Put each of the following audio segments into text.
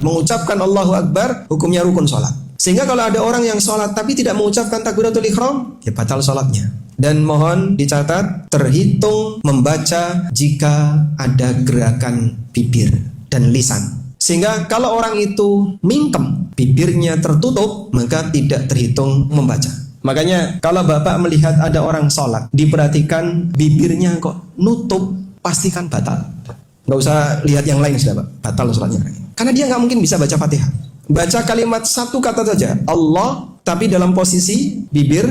Mengucapkan Allahu Akbar hukumnya rukun sholat. Sehingga kalau ada orang yang sholat tapi tidak mengucapkan takbiratul ihram, ya batal sholatnya. Dan mohon dicatat, terhitung membaca jika ada gerakan bibir dan lisan. Sehingga kalau orang itu mingkem, bibirnya tertutup, maka tidak terhitung membaca. Makanya kalau Bapak melihat ada orang sholat, diperhatikan bibirnya kok nutup, pastikan batal. Nggak usah lihat yang lain sudah Pak, batal sholatnya. Karena dia nggak mungkin bisa baca Fatihah. Baca kalimat satu kata saja, Allah, tapi dalam posisi bibir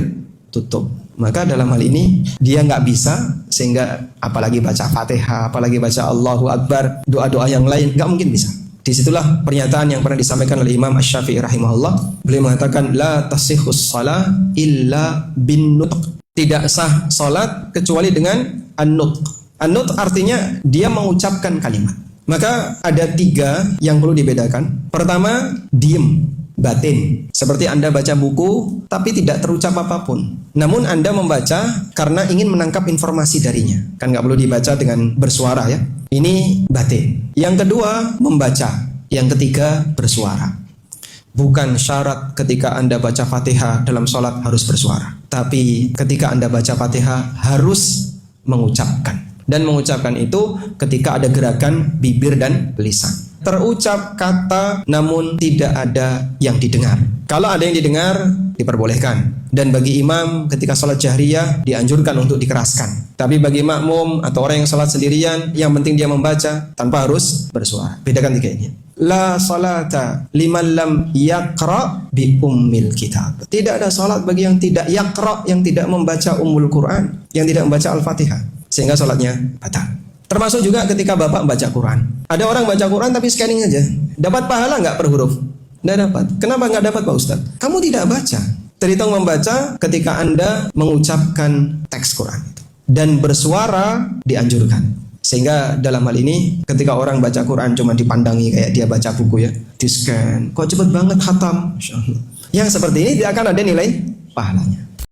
tutup. Maka dalam hal ini dia nggak bisa, sehingga apalagi baca Fatihah, apalagi baca Allahu Akbar, doa-doa yang lain, nggak mungkin bisa. Disitulah pernyataan yang pernah disampaikan oleh Imam Asy-Syafi'i rahimahullah. Beliau mengatakan la tasihhus shalah illa bin nutq. Tidak sah salat kecuali dengan an-nutq. An-nutq artinya dia mengucapkan kalimat. Maka ada 3 yang perlu dibedakan. Pertama, diem, batin. Seperti Anda baca buku tapi tidak terucap apapun. Namun Anda membaca karena ingin menangkap informasi darinya. Kan nggak perlu dibaca dengan bersuara ya. Ini batin. Yang kedua, membaca. Yang ketiga, bersuara. Bukan syarat ketika Anda baca Fatihah dalam sholat harus bersuara. Tapi ketika Anda baca Fatihah harus mengucapkan. Dan mengucapkan itu ketika ada gerakan bibir dan lisan. Terucap kata namun tidak ada yang didengar. Kalau ada yang didengar diperbolehkan. Dan bagi imam ketika sholat jahriyah dianjurkan untuk dikeraskan. Tapi bagi makmum atau orang yang sholat sendirian, yang penting dia membaca tanpa harus bersuara. Bedakan 3 ini. La salata liman lam yaqra bi ummil kitab. Tidak ada salat bagi yang tidak yaqra, yang tidak membaca ummul Quran, yang tidak membaca Al-Fatihah, sehingga salatnya batal. Termasuk juga ketika Bapak baca Quran. Ada orang baca Quran tapi scanning aja. Dapat pahala nggak per huruf? Nggak dapat. Kenapa nggak dapat Pak Ustadz? Kamu tidak baca. Terhitung membaca ketika Anda mengucapkan teks Quran itu. Dan bersuara dianjurkan. Sehingga dalam hal ini ketika orang baca Quran cuma dipandangi kayak dia baca buku ya, di scan, kok cepet banget khatam, Masya Allah. Yang seperti ini tidak akan ada nilai pahalanya.